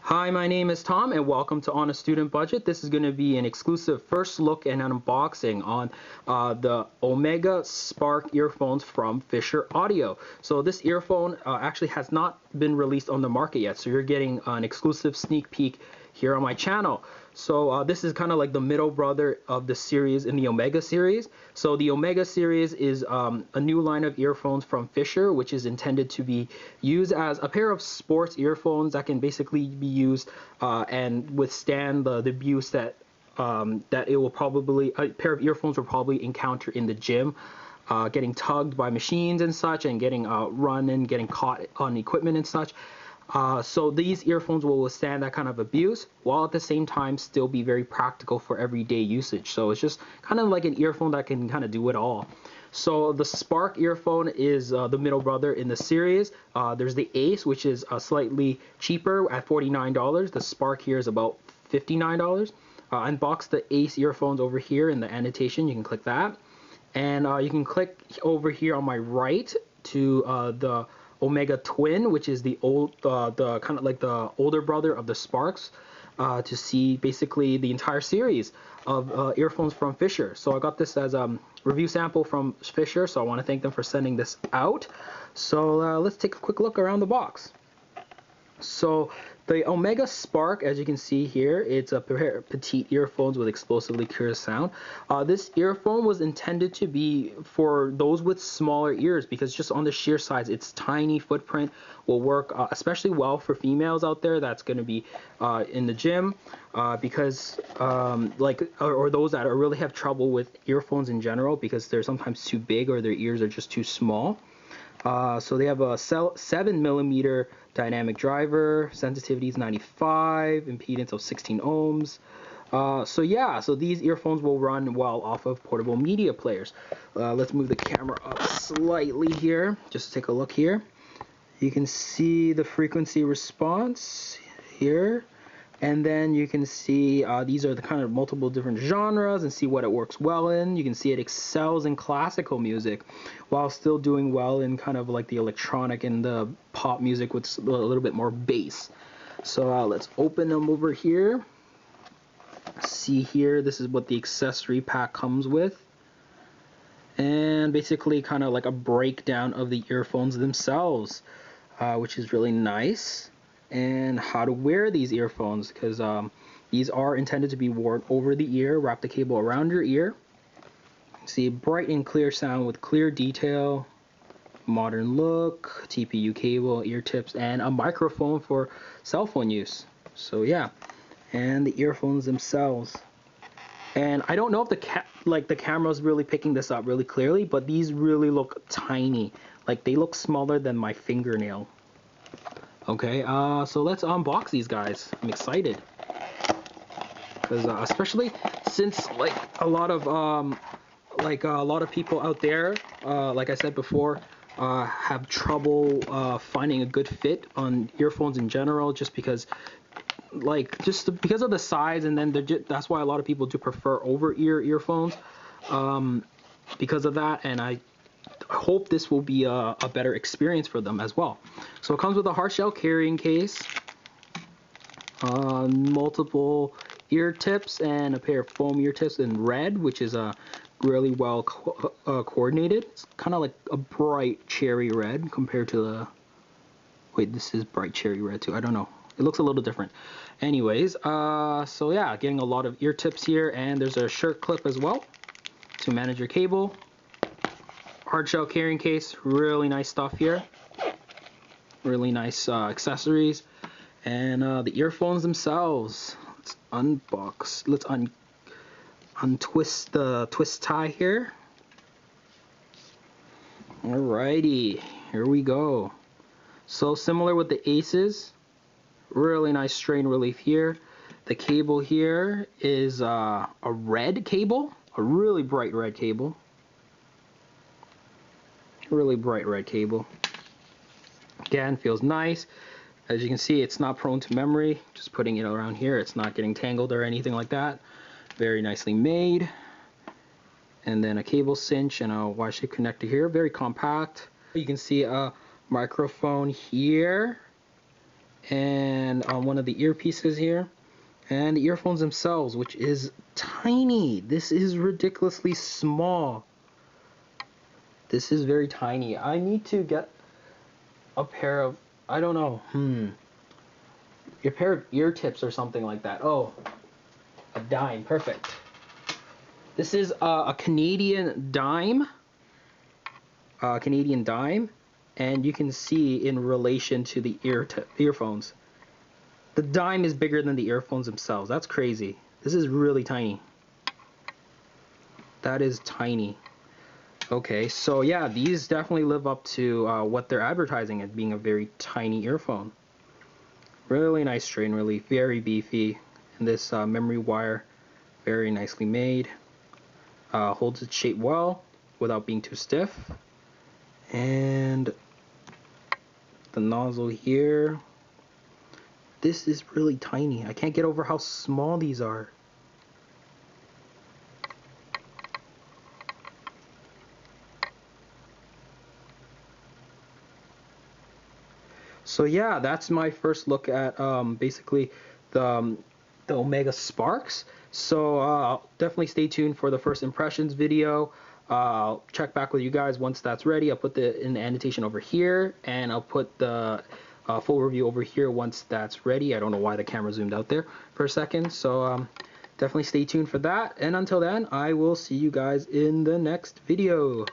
Hi, my name is Tom and welcome to On a Student Budget. This is going to be an exclusive first look and an unboxing on the Omega Spark earphones from Fischer Audio. So this earphone actually has not been released on the market yet, so you're getting an exclusive sneak peek here on my channel. So this is kind of like the middle brother of the series in the Omega series. So the Omega series is a new line of earphones from Fischer, which is intended to be used as a pair of sports earphones that can basically be used and withstand the abuse that it will probably, a pair of earphones will probably encounter in the gym. Getting tugged by machines and such, and getting run and getting caught on equipment and such. So these earphones will withstand that kind of abuse, while at the same time still be very practical for everyday usage. So it's just kind of like an earphone that can kind of do it all. So the Spark earphone is the middle brother in the series. There's the Ace, which is slightly cheaper at $49. The Spark here is about $59. Unbox the Ace earphones over here in the annotation. You can click that. And you can click over here on my right to the Omega Twin, which is the kind of like the older brother of the Sparks, to see basically the entire series of earphones from Fischer. So I got this as a review sample from Fischer, so I want to thank them for sending this out. So let's take a quick look around the box. So the Omega Spark, as you can see here, it's a pair of petite earphones with explosively clear sound. This earphone was intended to be for those with smaller ears, because just on the sheer size, its tiny footprint will work especially well for females out there that's going to be in the gym, because or those that really have trouble with earphones in general because they're sometimes too big or their ears are just too small. So they have a 7mm dynamic driver, sensitivity is 95, impedance of 16 ohms. So these earphones will run well off of portable media players. Let's move the camera up slightly here, just to take a look here. You can see the frequency response here. And then you can see these are the kind of multiple different genres and see what it works well in. You can see it excels in classical music while still doing well in kind of like the electronic and the pop music with a little bit more bass. So let's open them over here. See here, this is what the accessory pack comes with. And basically kind of like a breakdown of the earphones themselves, which is really nice. And how to wear these earphones, because these are intended to be worn over the ear. Wrap the cable around your ear. See bright and clear sound with clear detail, modern look, TPU cable, ear tips, and a microphone for cell phone use. So yeah, and the earphones themselves. And I don't know if the camera's really picking this up really clearly, but these really look tiny. Like they look smaller than my fingernail. Okay, so let's unbox these guys. I'm excited, because especially since like a lot of people out there, like I said before, have trouble finding a good fit on earphones in general, just because of the size, and then that's why a lot of people do prefer over-ear earphones because of that. And I hope this will be a better experience for them as well. So it comes with a hard shell carrying case, multiple ear tips, and a pair of foam ear tips in red, which is really well coordinated. It's kind of like a bright cherry red compared to the... Wait, this is bright cherry red too. I don't know. It looks a little different. Anyways, so yeah, getting a lot of ear tips here, and there's a shirt clip as well to manage your cable. Hard shell carrying case, really nice stuff here. Really nice accessories, and the earphones themselves. Let's unbox. Let's untwist the twist tie here. Alrighty, here we go. So similar with the Aces, really nice strain relief here. The cable here is a red cable, a really bright red cable. Really bright red cable. Again, feels nice. As you can see, it's not prone to memory. Just putting it around here, it's not getting tangled or anything like that. Very nicely made. And then a cable cinch and a Y-shaped connector here. Very compact. You can see a microphone here and and on one of the earpieces here, and the earphones themselves, which is tiny. This is ridiculously small. This is very tiny. I need to get a pair of, I don't know, a pair of ear tips or something like that. Oh, a dime, perfect. This is a Canadian dime. And you can see in relation to the earphones. The dime is bigger than the earphones themselves. That's crazy. This is really tiny. That is tiny. Okay, so yeah, these definitely live up to what they're advertising as being a very tiny earphone. Really nice strain, really very beefy. And this memory wire, very nicely made. Holds its shape well without being too stiff. And the nozzle here. This is really tiny. I can't get over how small these are. So yeah, that's my first look at basically the Omega Sparks. So definitely stay tuned for the first impressions video. I'll check back with you guys once that's ready. I'll put the annotation over here, and I'll put the full review over here once that's ready. I don't know why the camera zoomed out there for a second. So definitely stay tuned for that. And until then, I will see you guys in the next video.